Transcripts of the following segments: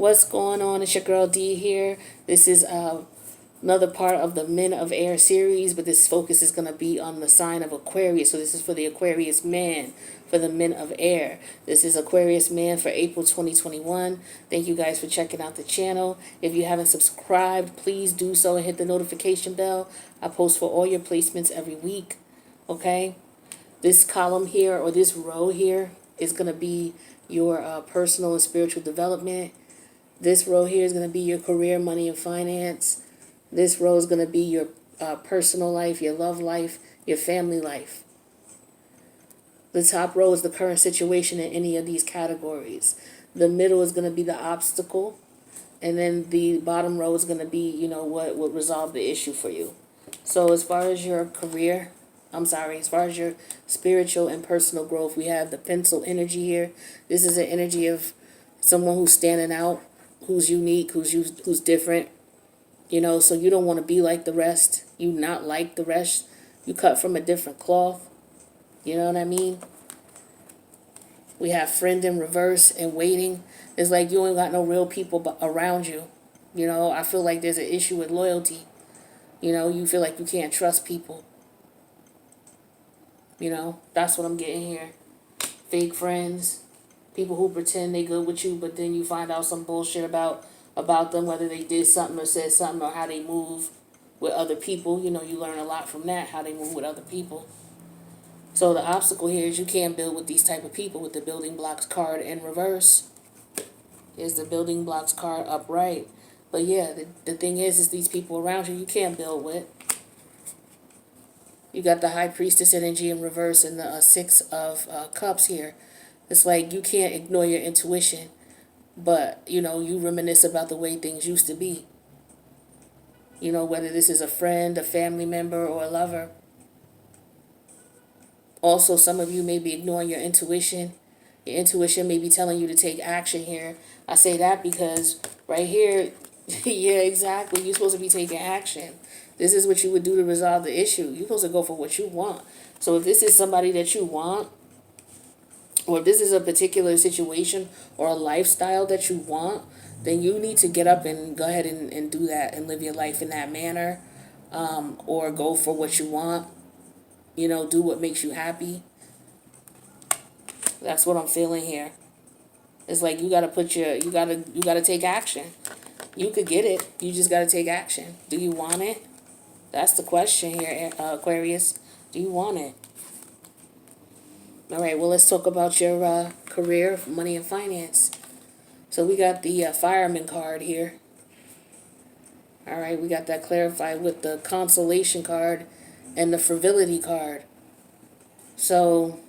What's going on? It's your girl D here. This is another part of the Men of Air series, but this focus is going to be on the sign of Aquarius. So this is for the Aquarius man, for the Men of Air. This is Aquarius man for April 2021. Thank you guys for checking out the channel. If you haven't subscribed, please do so and hit the notification bell. I post for all your placements every week. Okay? This column here, or this row here, is going to be your personal and spiritual development. This row here is going to be your career, money, and finance. This row is going to be your personal life, your love life, your family life. The top row is the current situation in any of these categories. The middle is going to be the obstacle. And then the bottom row is going to be, what would resolve the issue for you. So as far as your career, as far as your spiritual and personal growth, we have the pencil energy here. This is an energy of someone who's standing out, who's unique, who's different, so you don't want to be like the rest. You not like the rest. You cut from a different cloth. You know what I mean? We have friend in reverse and waiting. It's like you ain't got no real people around you. I feel like there's an issue with loyalty. You feel like you can't trust people. That's what I'm getting here. Fake friends. People who pretend they good with you, but then you find out some bullshit about them, whether they did something or said something or how they move with other people. You learn a lot from that, how they move with other people. So the obstacle here is you can't build with these type of people with the building blocks card in reverse. Here's the building blocks card upright. But yeah, the thing is these people around you can't build with. You got the High Priestess energy in reverse and the Six of Cups here. It's like you can't ignore your intuition, but, you reminisce about the way things used to be. Whether this is a friend, a family member, or a lover. Also, some of you may be ignoring your intuition. Your intuition may be telling you to take action here. I say that because right here, yeah, exactly. You're supposed to be taking action. This is what you would do to resolve the issue. You're supposed to go for what you want. So if this is somebody that you want, or if this is a particular situation or a lifestyle that you want, then you need to get up and go ahead and do that and live your life in that manner, or go for what you want. Do what makes you happy. That's what I'm feeling here. It's like you gotta take action. You could get it. You just gotta take action. Do you want it? That's the question here, Aquarius. Do you want it? All right, well, let's talk about your career, money, and finance. So we got the fireman card here. All right, we got that clarified with the consolation card and the frivolity card. So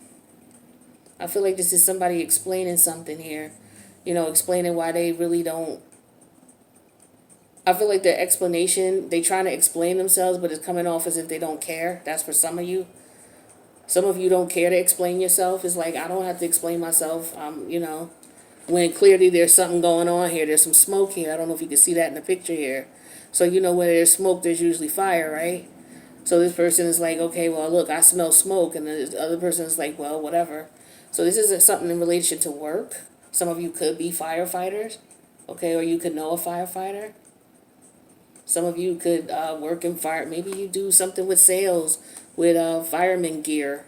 I feel like this is somebody explaining something here. Explaining why they really don't. I feel like the explanation, they trying to explain themselves, but it's coming off as if they don't care. That's for some of you. Some of you don't care to explain yourself. It's like, I don't have to explain myself, when clearly there's something going on here. There's some smoke here. I don't know if you can see that in the picture here. So, when there's smoke, there's usually fire, right? So this person is like, okay, well, look, I smell smoke. And the other person is like, well, whatever. So this isn't something in relation to work. Some of you could be firefighters, okay, or you could know a firefighter. Some of you could work in fire. Maybe you do something with sales, with fireman gear.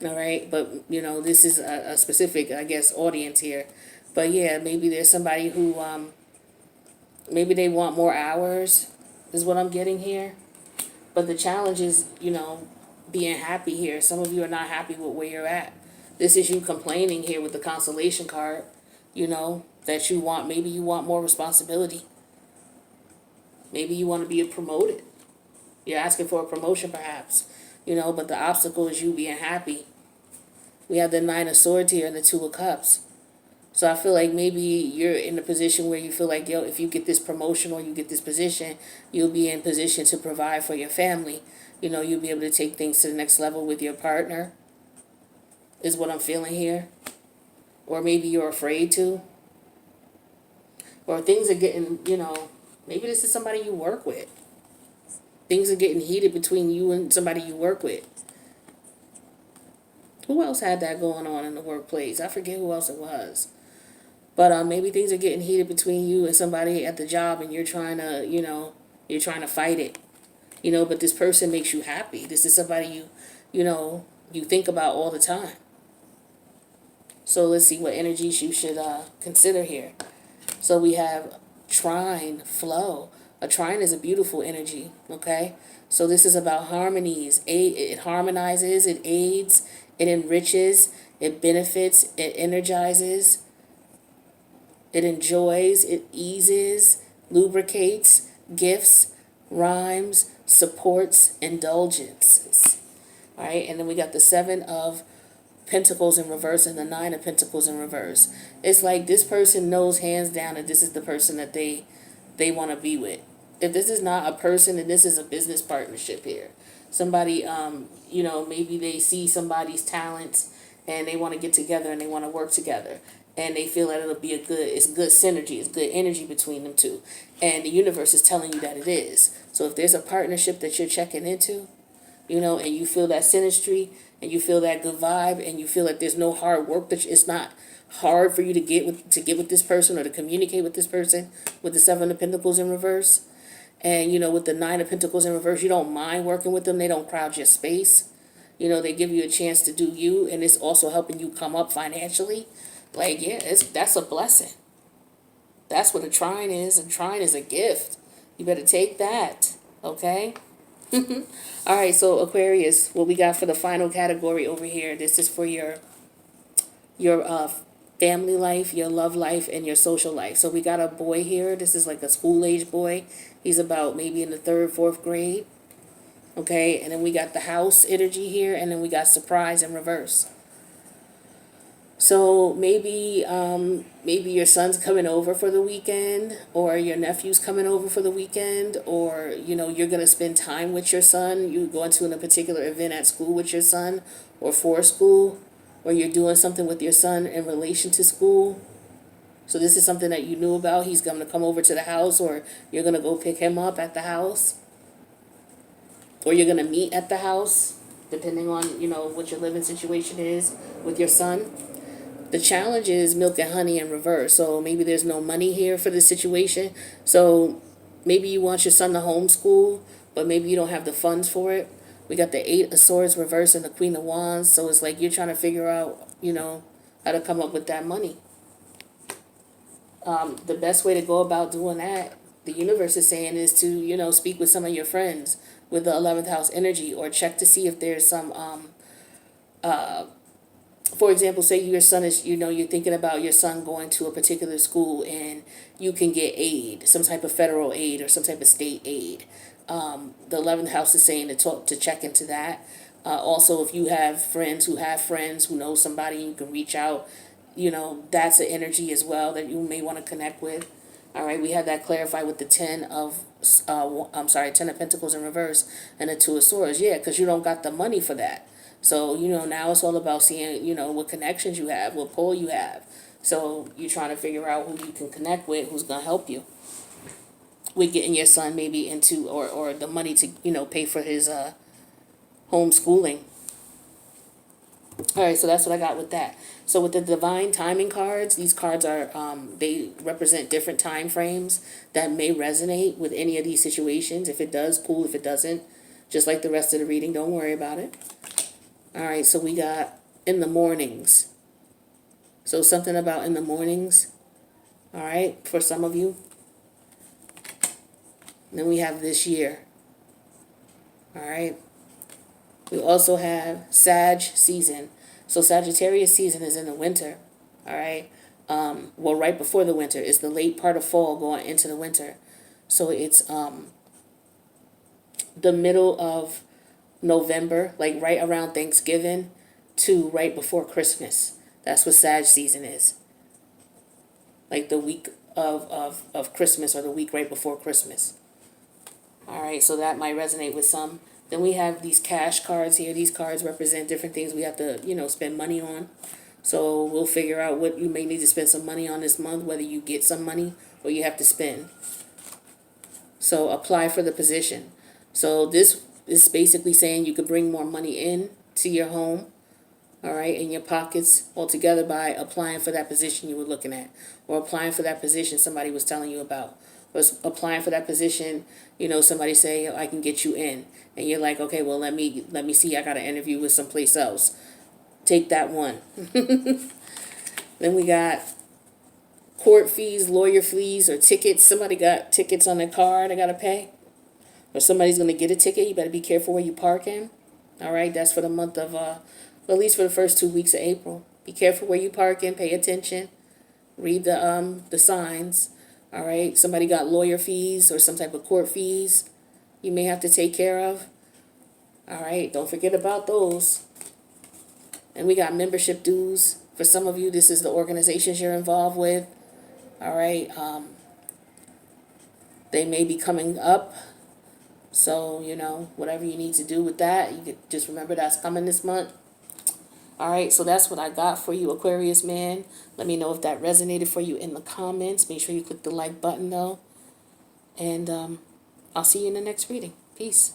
All right, but this is a specific, I guess, audience here. But yeah, maybe there's somebody who maybe they want more hours, is what I'm getting here. But the challenge is, being happy here. Some of you are not happy with where you're at. This is you complaining here with the consolation card, that you want, maybe you want more responsibility. Maybe you want to be promoted. You're asking for a promotion perhaps, but the obstacle is you being happy. We have the Nine of Swords here and the Two of Cups. So I feel like maybe you're in a position where you feel like, if you get this promotion or you get this position, you'll be in position to provide for your family. You'll be able to take things to the next level with your partner, is what I'm feeling here. Or maybe you're afraid to. Or things are getting, maybe this is somebody you work with. Things are getting heated between you and somebody you work with. Who else had that going on in the workplace? I forget who else it was. But maybe things are getting heated between you and somebody at the job, and you're trying to, you're trying to fight it. But this person makes you happy. This is somebody you think about all the time. So let's see what energies you should consider here. So we have trine, flow. A trine is a beautiful energy, okay? So this is about harmonies. It harmonizes, it aids, it enriches, it benefits, it energizes, it enjoys, it eases, lubricates, gifts, rhymes, supports, indulgences. All right, and then we got the 7 of Pentacles in reverse and the 9 of Pentacles in reverse. It's like this person knows hands down that this is the person that they want to be with. If this is not a person, then this is a business partnership here. Somebody, maybe they see somebody's talents and they want to get together and they want to work together. And they feel that it's good synergy, it's good energy between them two. And the universe is telling you that it is. So if there's a partnership that you're checking into, and you feel that synastry, and you feel that good vibe, and you feel that there's no hard work, that it's not hard for you to get with this person or to communicate with this person, with the 7 of Pentacles in reverse. And, with the 9 of Pentacles in reverse, you don't mind working with them. They don't crowd your space. They give you a chance to do you, and it's also helping you come up financially. Like, yeah, that's a blessing. That's what a trine is. A trine is a gift. You better take that, okay? All right, so Aquarius, what we got for the final category over here, this is for your family life, your love life, and your social life. So we got a boy here. This is like a school-age boy. He's about maybe in the 3rd, 4th grade. Okay, and then we got the house energy here, and then we got surprise in reverse. So maybe your son's coming over for the weekend, or your nephew's coming over for the weekend, or you're gonna spend time with your son. You're going to a particular event at school with your son, or for school, or you're doing something with your son in relation to school. So this is something that you knew about. He's gonna come over to the house, or you're gonna go pick him up at the house, or you're gonna meet at the house, depending on what your living situation is with your son. The challenge is milk and honey in reverse. So maybe there's no money here for this situation. So maybe you want your son to homeschool, but maybe you don't have the funds for it. We got the 8 of Swords reverse and the Queen of Wands. So it's like you're trying to figure out, how to come up with that money. The best way to go about doing that, the universe is saying, is to, speak with some of your friends with the 11th house energy, or check to see if there's some for example, say your son is, you're thinking about your son going to a particular school, and you can get aid, some type of federal aid or some type of state aid. The 11th house is saying to check into that. Also, if you have friends who know somebody, you can reach out. That's an energy as well that you may want to connect with. All right, we had that clarified with the 10 of Pentacles in reverse and the 2 of Swords. Yeah, because you don't got the money for that. So, now it's all about seeing, what connections you have, what pull you have. So you're trying to figure out who you can connect with, who's going to help you with getting your son maybe into, or the money to, pay for his homeschooling. All right, so that's what I got with that. So with the divine timing cards, these cards are, they represent different time frames that may resonate with any of these situations. If it does, cool. If it doesn't, just like the rest of the reading, don't worry about it. All right, so we got in the mornings. So something about in the mornings, all right, for some of you. And then we have this year, all right. We also have Sag season. So Sagittarius season is in the winter, all right. Well, right before the winter. It's the late part of fall going into the winter. So it's the middle of November, like right around Thanksgiving to right before Christmas. That's what Sag season is. Like the week of Christmas, or the week right before Christmas. All right, so that might resonate with some. Then we have these cash cards here. These cards represent different things we have to, spend money on. So we'll figure out what you may need to spend some money on this month, whether you get some money or you have to spend. So apply for the position. So this is basically saying you could bring more money in to your home, all right, in your pockets altogether by applying for that position you were looking at, or applying for that position somebody was telling you about, or applying for that position, somebody say, I can get you in, and you're like, okay, well, let me see, I got an interview with someplace else. Take that one. Then we got court fees, lawyer fees, or tickets. Somebody got tickets on their car they got to pay, or somebody's going to get a ticket. You better be careful where you park in. All right, that's for the month of, at least for the first 2 weeks of April. Be careful where you park in. Pay attention. Read the signs. All right, somebody got lawyer fees or some type of court fees you may have to take care of. All right, don't forget about those. And we got membership dues. For some of you, this is the organizations you're involved with. All right, they may be coming up. So, whatever you need to do with that, you could just remember that's coming this month. All right, so that's what I got for you, Aquarius man. Let me know if that resonated for you in the comments. Make sure you click the like button, though. And I'll see you in the next reading. Peace.